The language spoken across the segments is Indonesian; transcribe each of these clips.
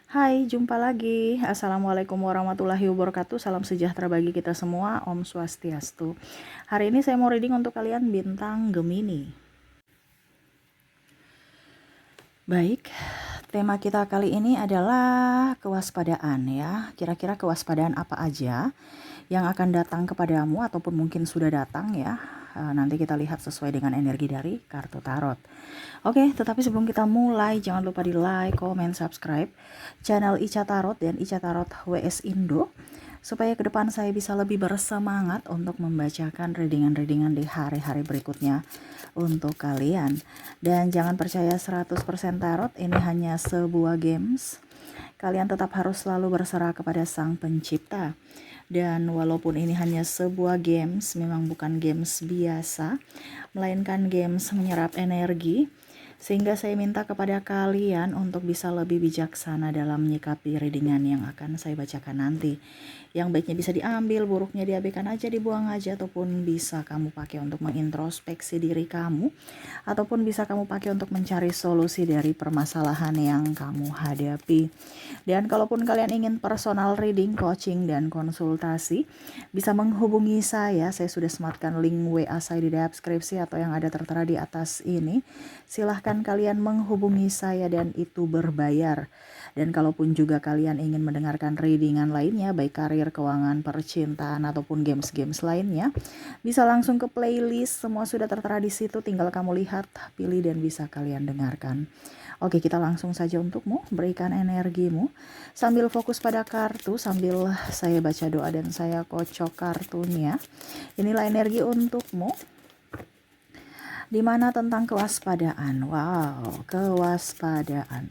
Hai, jumpa lagi. Assalamualaikum warahmatullahi wabarakatuh. Salam sejahtera bagi kita semua. Om Swastiastu. Hari ini saya mau reading untuk kalian bintang Gemini. Baik, tema kita kali ini adalah kewaspadaan ya. Kira-kira kewaspadaan apa aja yang akan datang kepadamu ataupun mungkin sudah datang ya. Nanti kita lihat sesuai dengan energi dari kartu tarot. Oke, tetapi sebelum kita mulai jangan lupa di like, comment, subscribe channel Ica Tarot dan Ica Tarot WS Indo supaya ke depan saya bisa lebih bersemangat untuk membacakan readingan-readingan di hari-hari berikutnya untuk kalian. Dan jangan percaya 100% tarot, ini hanya sebuah games. Kalian tetap harus selalu berserah kepada Sang Pencipta. Dan walaupun ini hanya sebuah games, memang bukan games biasa, melainkan games menyerap energi, sehingga saya minta kepada kalian untuk bisa lebih bijaksana dalam menyikapi readingan yang akan saya bacakan nanti. Yang baiknya bisa diambil, buruknya diabaikan aja, dibuang aja, ataupun bisa kamu pakai untuk mengintrospeksi diri kamu, ataupun bisa kamu pakai untuk mencari solusi dari permasalahan yang kamu hadapi. Dan kalaupun kalian ingin personal reading, coaching, dan konsultasi, bisa menghubungi saya sudah sematkan link WA saya di deskripsi atau yang ada tertera di atas ini. Silahkan kalian menghubungi saya dan itu berbayar. Dan kalaupun juga kalian ingin mendengarkan readingan lainnya, baik karir, keuangan, percintaan, ataupun games-games lainnya, bisa langsung ke playlist, semua sudah tertera di situ, tinggal kamu lihat, pilih, dan bisa kalian dengarkan. Oke, kita langsung saja untukmu, berikan energimu, sambil fokus pada kartu, sambil saya baca doa dan saya kocok kartunya. Inilah energi untukmu. Dimana tentang kewaspadaan. Wow, kewaspadaan.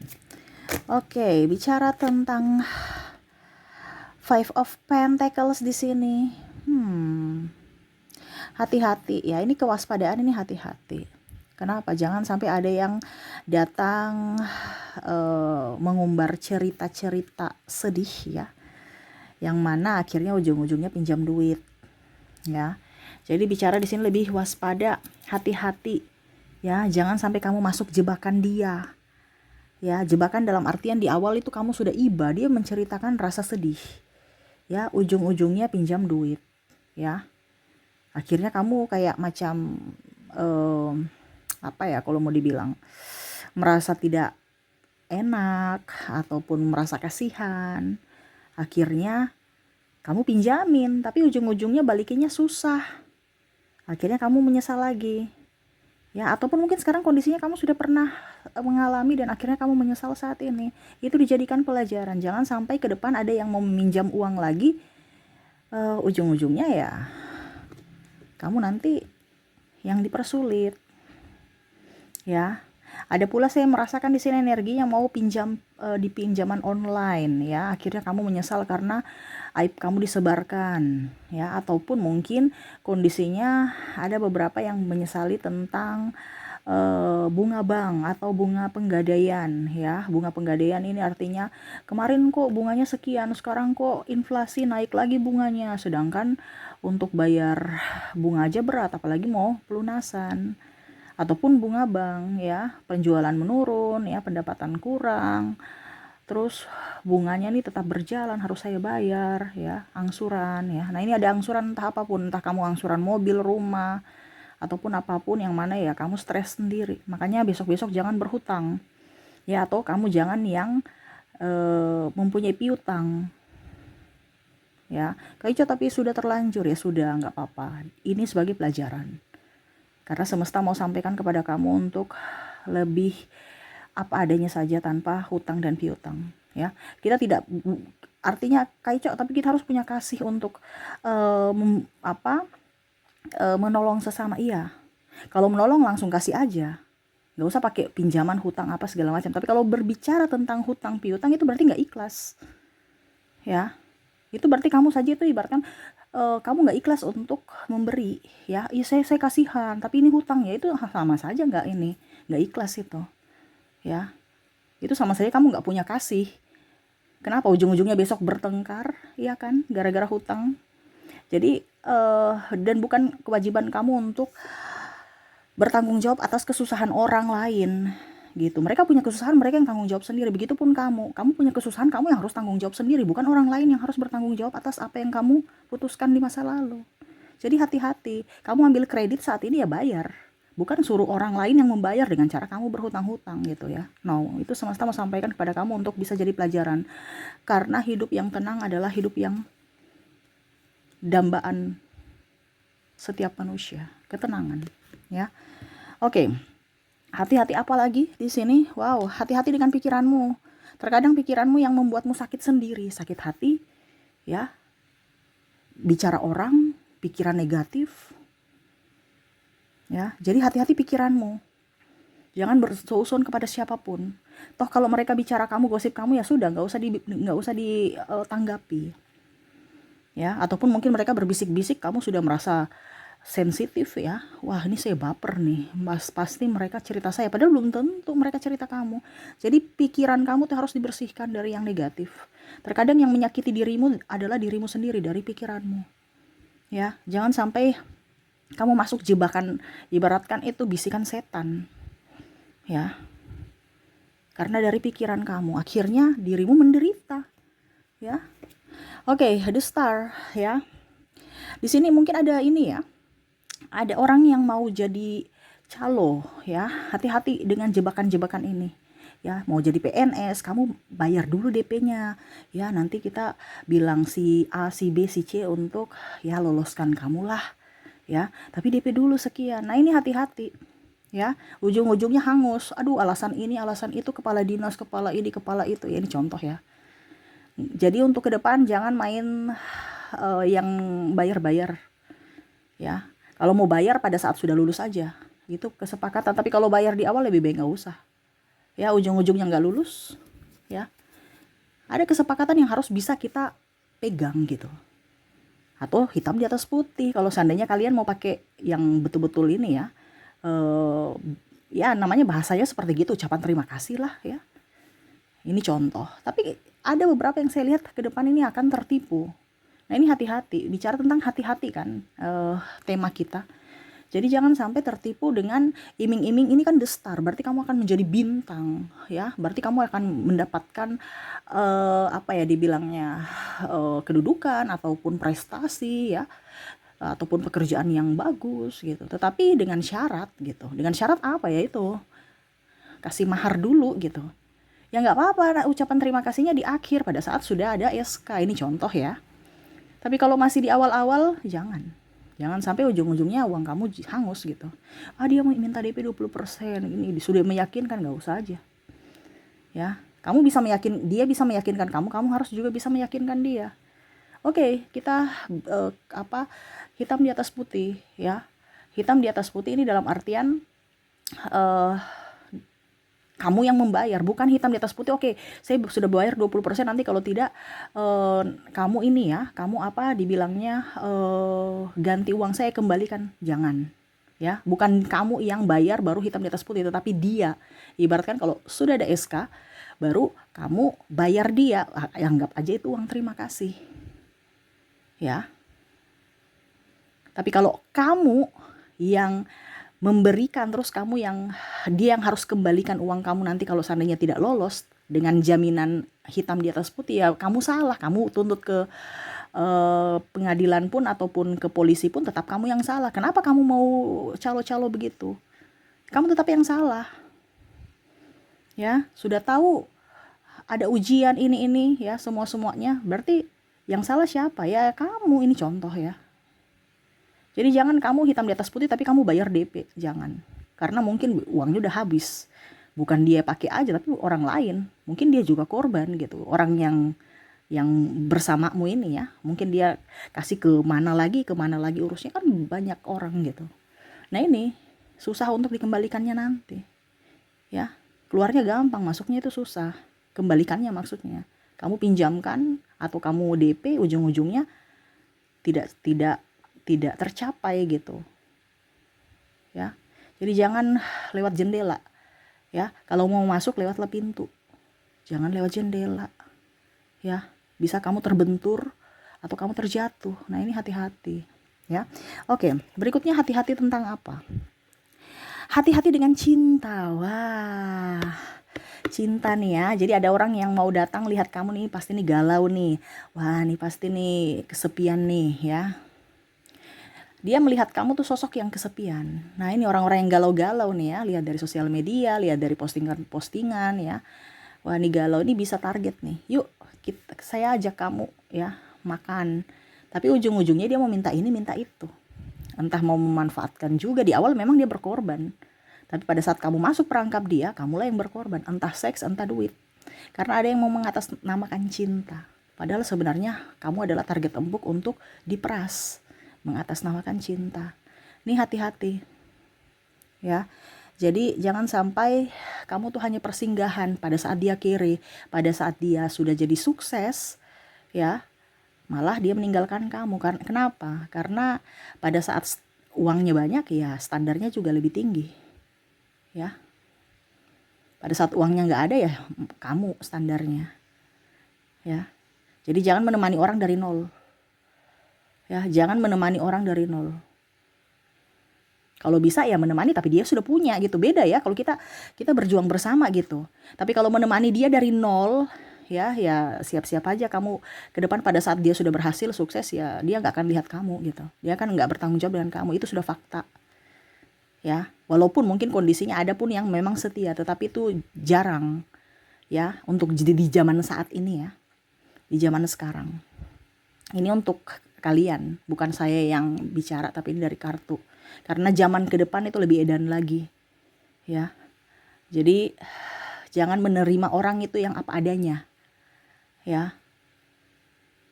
Oke, bicara tentang Five of Pentacles di sini. Hati-hati ya, ini kewaspadaan, ini hati-hati. Kenapa? Jangan sampai ada yang datang mengumbar cerita-cerita sedih ya, yang mana akhirnya ujung-ujungnya pinjam duit ya. Jadi bicara di sini lebih waspada, hati-hati ya, jangan sampai kamu masuk jebakan dia. Ya, jebakan dalam artian di awal itu kamu sudah iba, dia menceritakan rasa sedih. Ya, ujung-ujungnya pinjam duit. Ya. Akhirnya kamu kayak macam apa ya kalau mau dibilang, merasa tidak enak ataupun merasa kasihan. Akhirnya kamu pinjamin, tapi ujung-ujungnya balikinnya susah. Akhirnya kamu menyesal lagi. Ya, ataupun mungkin sekarang kondisinya kamu sudah pernah mengalami dan akhirnya kamu menyesal saat ini. Itu dijadikan pelajaran. Jangan sampai ke depan ada yang mau meminjam uang lagi, ujung-ujungnya ya kamu nanti yang dipersulit. Ya. Ada pula saya merasakan di sini energi yang mau pinjam di pinjaman online ya. Akhirnya kamu menyesal karena aib kamu disebarkan ya, ataupun mungkin kondisinya ada beberapa yang menyesali tentang bunga bank atau bunga penggadaian ya. Bunga penggadaian ini artinya kemarin kok bunganya sekian, sekarang kok inflasi naik lagi bunganya, sedangkan untuk bayar bunga aja berat, apalagi mau pelunasan. Ataupun bunga bank ya, penjualan menurun ya, pendapatan kurang, terus bunganya nih tetap berjalan, harus saya bayar ya, angsuran ya. Nah, ini ada angsuran entah apapun, entah kamu angsuran mobil, rumah, ataupun apapun yang mana ya kamu stres sendiri. Makanya besok-besok jangan berhutang ya, atau kamu jangan yang mempunyai piutang ya. Kaico tapi sudah terlanjur ya, sudah nggak apa-apa, ini sebagai pelajaran karena semesta mau sampaikan kepada kamu untuk lebih apa adanya saja tanpa hutang dan piutang ya. Kita tidak artinya Kaico, tapi kita harus punya kasih untuk menolong sesama. Iya, kalau menolong langsung kasih aja, nggak usah pakai pinjaman, hutang apa segala macam. Tapi kalau berbicara tentang hutang piutang itu berarti nggak ikhlas ya. Itu berarti kamu saja itu ibaratkan kamu nggak ikhlas untuk memberi ya. Iya, saya kasihan tapi ini hutang ya, itu sama saja nggak ikhlas itu ya. Itu sama saja kamu nggak punya kasih. Kenapa ujung-ujungnya besok bertengkar ya kan, gara-gara hutang. Jadi dan bukan kewajiban kamu untuk bertanggung jawab atas kesusahan orang lain gitu. Mereka punya kesusahan, mereka yang tanggung jawab sendiri. Begitupun kamu punya kesusahan, kamu yang harus tanggung jawab sendiri, bukan orang lain yang harus bertanggung jawab atas apa yang kamu putuskan di masa lalu. Jadi hati-hati, kamu ambil kredit saat ini ya bayar, bukan suruh orang lain yang membayar dengan cara kamu berhutang-hutang gitu ya. No, itu semesta mau sampaikan kepada kamu untuk bisa jadi pelajaran. Karena hidup yang tenang adalah hidup yang dambaan setiap manusia, ketenangan ya. Oke. Hati-hati apa lagi di sini? Wow, hati-hati dengan pikiranmu. Terkadang pikiranmu yang membuatmu sakit sendiri, sakit hati, ya. Bicara orang, pikiran negatif, ya. Jadi hati-hati pikiranmu. Jangan bersusun kepada siapapun. Toh kalau mereka bicara kamu, gosip kamu, ya sudah, nggak usah ditanggapi, ya. Ataupun mungkin mereka berbisik-bisik, kamu sudah merasa sensitif ya, wah ini saya baper nih, pasti mereka cerita saya, padahal belum tentu mereka cerita kamu. Jadi pikiran kamu tuh harus dibersihkan dari yang negatif. Terkadang yang menyakiti dirimu adalah dirimu sendiri, dari pikiranmu ya. Jangan sampai kamu masuk jebakan, ibaratkan itu bisikan setan ya, karena dari pikiran kamu akhirnya dirimu menderita ya. Oke, the star ya. Di sini mungkin ada ini ya, ada orang yang mau jadi calo ya, hati-hati dengan jebakan-jebakan ini ya. Mau jadi PNS, kamu bayar dulu DP-nya ya, nanti kita bilang si A, si B, si C untuk ya loloskan kamu lah ya, tapi DP dulu sekian. Nah ini hati-hati ya, ujung-ujungnya hangus, aduh alasan ini alasan itu, kepala dinas, kepala ini kepala itu ya. Ini contoh ya. Jadi untuk ke depan jangan main yang bayar-bayar ya. Kalau mau bayar pada saat sudah lulus aja, itu kesepakatan. Tapi kalau bayar di awal lebih baik nggak usah. Ya ujung-ujungnya nggak lulus, ya. Ada kesepakatan yang harus bisa kita pegang gitu. Atau hitam di atas putih. Kalau seandainya kalian mau pakai yang betul-betul ini ya, ya namanya bahasanya seperti gitu, ucapan terima kasih lah ya. Ini contoh. Tapi ada beberapa yang saya lihat ke depan ini akan tertipu. Nah ini hati-hati, bicara tentang hati-hati kan tema kita. Jadi jangan sampai tertipu dengan iming-iming. Ini kan the star, berarti kamu akan menjadi bintang ya. Berarti kamu akan mendapatkan apa ya dibilangnya, kedudukan ataupun prestasi ya, ataupun pekerjaan yang bagus gitu. Tetapi dengan syarat gitu. Dengan syarat apa ya itu? Kasih mahar dulu gitu. Ya nggak apa-apa, ucapan terima kasihnya di akhir pada saat sudah ada SK. Ini contoh ya. Tapi kalau masih di awal-awal, jangan sampai ujung-ujungnya uang kamu hangus gitu. Dia mau minta DP 20%, ini sudah meyakinkan, nggak usah aja. Ya, kamu bisa dia bisa meyakinkan kamu harus juga bisa meyakinkan dia. Oke, kita hitam di atas putih ya. Hitam di atas putih ini dalam artian kamu yang membayar, bukan hitam di atas putih. Oke, saya sudah bayar 20%, nanti kalau tidak kamu ini ya, kamu dibilangnya ganti uang saya, kembalikan. Jangan ya, bukan kamu yang bayar baru hitam di atas putih, tetapi dia. Ibaratkan kalau sudah ada SK baru kamu bayar dia, anggap aja itu uang terima kasih ya. Tapi kalau kamu yang memberikan, terus dia yang harus kembalikan uang kamu nanti kalau seandainya tidak lolos dengan jaminan hitam di atas putih, ya kamu salah. Kamu tuntut ke pengadilan pun ataupun ke polisi pun tetap kamu yang salah. Kenapa kamu mau calo-calo begitu? Kamu tetap yang salah ya. Sudah tahu ada ujian ini ya, semuanya, berarti yang salah siapa? Ya kamu. Ini contoh ya. Jadi jangan kamu hitam di atas putih tapi kamu bayar DP, jangan. Karena mungkin uangnya udah habis. Bukan dia pakai aja, tapi orang lain. Mungkin dia juga korban gitu. Orang yang bersamamu ini ya. Mungkin dia kasih ke mana lagi urusnya, kan banyak orang gitu. Nah ini susah untuk dikembalikannya nanti. Ya, keluarnya gampang, masuknya itu susah. Kembalikannya maksudnya. Kamu pinjamkan atau kamu DP, ujung-ujungnya tidak tercapai gitu ya. Jadi jangan lewat jendela ya, kalau mau masuk lewatlah pintu, jangan lewat jendela ya. Bisa kamu terbentur atau kamu terjatuh. Nah ini hati-hati ya. Oke, berikutnya hati-hati tentang apa? Hati-hati dengan cinta. Wah, cinta nih ya. Jadi ada orang yang mau datang lihat kamu nih, pasti nih galau nih. Wah, nih pasti nih kesepian nih ya. Dia melihat kamu tuh sosok yang kesepian. Nah, ini orang-orang yang galau-galau nih ya, lihat dari sosial media, lihat dari postingan-postingan ya. Wah, nih galau, ini bisa target nih. Yuk, saya ajak kamu ya makan. Tapi ujung-ujungnya dia mau minta ini, minta itu. Entah mau memanfaatkan juga, di awal memang dia berkorban. Tapi pada saat kamu masuk perangkap dia, kamulah yang berkorban. Entah seks, entah duit. Karena ada yang mau mengatasnamakan cinta. Padahal sebenarnya kamu adalah target empuk untuk diperas. Mengatasnamakan cinta. Ini hati-hati. Ya. Jadi jangan sampai kamu tuh hanya persinggahan pada saat dia kere, pada saat dia sudah jadi sukses, ya. Malah dia meninggalkan kamu. Kenapa? Karena pada saat uangnya banyak ya standarnya juga lebih tinggi. Ya. Pada saat uangnya nggak ada ya kamu standarnya. Ya. Jadi jangan menemani orang dari nol. Ya, jangan menemani orang dari nol. Kalau bisa ya menemani tapi dia sudah punya gitu. Beda ya kalau kita berjuang bersama gitu. Tapi kalau menemani dia dari nol, ya siap-siap aja kamu ke depan pada saat dia sudah berhasil sukses ya dia nggak akan lihat kamu gitu. Dia kan nggak bertanggung jawab dengan kamu. Itu sudah fakta. Ya, walaupun mungkin kondisinya ada pun yang memang setia, tetapi itu jarang ya untuk jadi di zaman saat ini ya. Di zaman sekarang. Ini untuk kalian, bukan saya yang bicara tapi ini dari kartu. Karena zaman ke depan itu lebih edan lagi. Ya. Jadi jangan menerima orang itu yang apa adanya. Ya.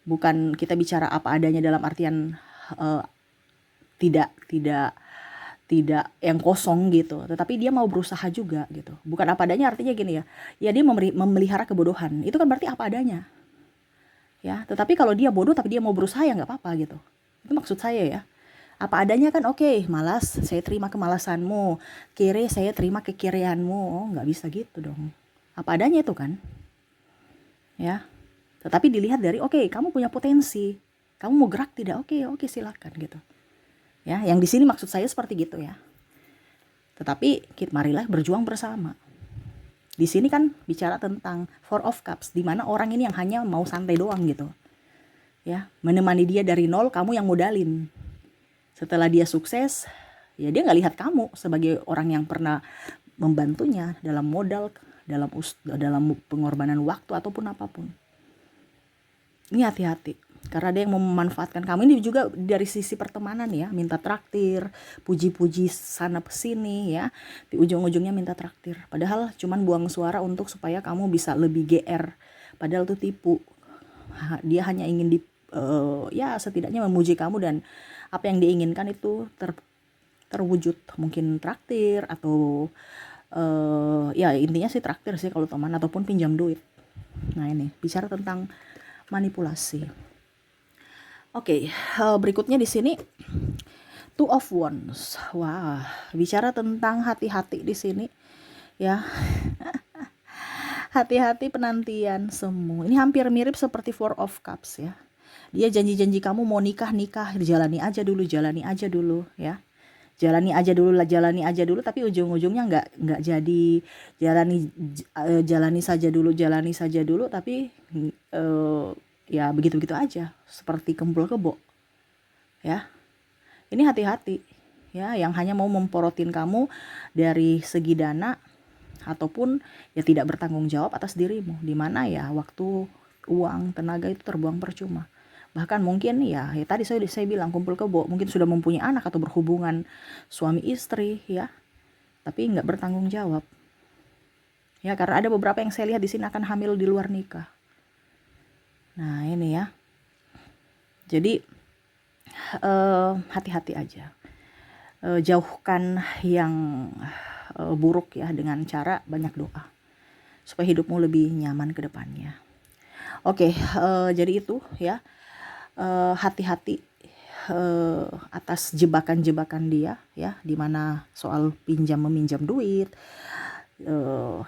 Bukan kita bicara apa adanya dalam artian tidak yang kosong gitu, tetapi dia mau berusaha juga gitu. Bukan apa adanya artinya gini ya. Ya dia memelihara kebodohan. Itu kan berarti apa adanya. Ya, tetapi kalau dia bodoh tapi dia mau berusaha ya nggak apa-apa gitu. Itu maksud saya ya. Apa adanya kan oke, malas saya terima kemalasanmu, kere saya terima kekireanmu. Oh, nggak bisa gitu dong. Apa adanya itu kan. Ya. Tetapi dilihat dari oke, kamu punya potensi. Kamu mau gerak tidak? Oke, silakan gitu. Ya, yang di sini maksud saya seperti gitu ya. Tetapi marilah berjuang bersama. Di sini kan bicara tentang Four of Cups, di mana orang ini yang hanya mau santai doang gitu. Ya, menemani dia dari nol, kamu yang modalin. Setelah dia sukses, ya dia nggak lihat kamu sebagai orang yang pernah membantunya dalam modal, dalam pengorbanan waktu ataupun apapun. Ini hati-hati. Karena ada yang mau memanfaatkan kamu. Ini juga dari sisi pertemanan ya, minta traktir, puji-puji sana sini ya. Di ujung-ujungnya minta traktir. Padahal cuman buang suara untuk supaya kamu bisa lebih GR. Padahal itu tipu. Dia hanya ingin ya setidaknya memuji kamu dan apa yang diinginkan itu terwujud. Mungkin traktir atau ya intinya sih traktir sih kalau teman ataupun pinjam duit. Nah ini bicara tentang manipulasi. Oke, berikutnya di sini Two of Wands. Wah, bicara tentang hati-hati di sini ya. Hati-hati penantian semu. Ini hampir mirip seperti Four of Cups ya. Dia janji-janji kamu mau nikah, jalani aja dulu ya. Jalani aja dulu tapi ujung-ujungnya nggak jadi. Jalani saja dulu tapi ya begitu-begitu aja, seperti kempul kebo. Ya. Ini hati-hati ya, yang hanya mau memporotin kamu dari segi dana ataupun ya tidak bertanggung jawab atas dirimu, di mana ya waktu, uang, tenaga itu terbuang percuma. Bahkan mungkin ya tadi saya bilang kumpul kebo, mungkin sudah mempunyai anak atau berhubungan suami istri ya, tapi nggak bertanggung jawab. Ya karena ada beberapa yang saya lihat di sini akan hamil di luar nikah. Nah ini ya. Jadi hati-hati aja. Jauhkan yang buruk ya dengan cara banyak doa. Supaya hidupmu lebih nyaman ke depannya. Oke, jadi itu ya. Hati-hati atas jebakan-jebakan dia ya, dimana soal meminjam duit.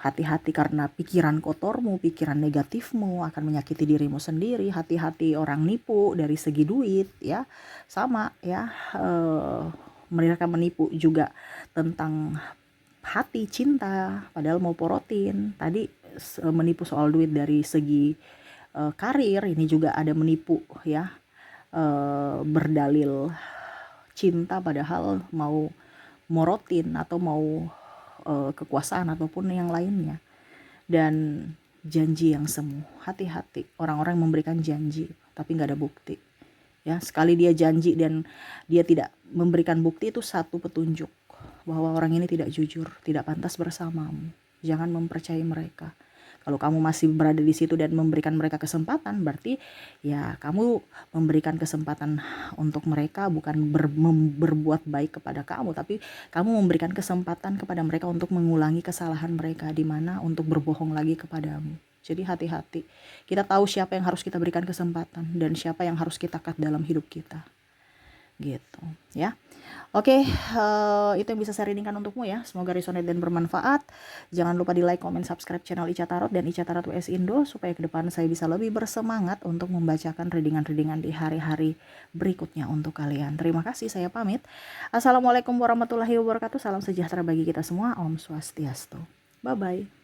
Hati-hati karena pikiran kotormu, pikiran negatifmu akan menyakiti dirimu sendiri. Hati-hati orang nipu dari segi duit ya, sama ya. Mereka menipu juga tentang hati, cinta, padahal mau porotin. Tadi menipu soal duit dari segi karir, ini juga ada menipu ya, berdalil cinta padahal mau morotin atau mau kekuasaan ataupun yang lainnya. Dan janji yang semu, hati-hati orang-orang yang memberikan janji tapi nggak ada bukti ya. Sekali dia janji dan dia tidak memberikan bukti, itu satu petunjuk bahwa orang ini tidak jujur, tidak pantas bersamamu. Jangan mempercayai mereka. Kalau kamu masih berada di situ dan memberikan mereka kesempatan, berarti ya kamu memberikan kesempatan untuk mereka bukan berbuat baik kepada kamu, tapi kamu memberikan kesempatan kepada mereka untuk mengulangi kesalahan mereka, di mana untuk berbohong lagi kepadamu. Jadi hati-hati. Kita tahu siapa yang harus kita berikan kesempatan dan siapa yang harus kita cut dalam hidup kita. Gitu ya. Oke, itu yang bisa saya readingkan untukmu ya. Semoga resonate dan bermanfaat. Jangan lupa di like, comment, subscribe channel Ica Tarot dan Ica Tarot WS Indo supaya ke depan saya bisa lebih bersemangat untuk membacakan readingan-readingan di hari-hari berikutnya untuk kalian. Terima kasih, saya pamit. Assalamualaikum warahmatullahi wabarakatuh. Salam sejahtera bagi kita semua. Om Swastiastu. Bye bye.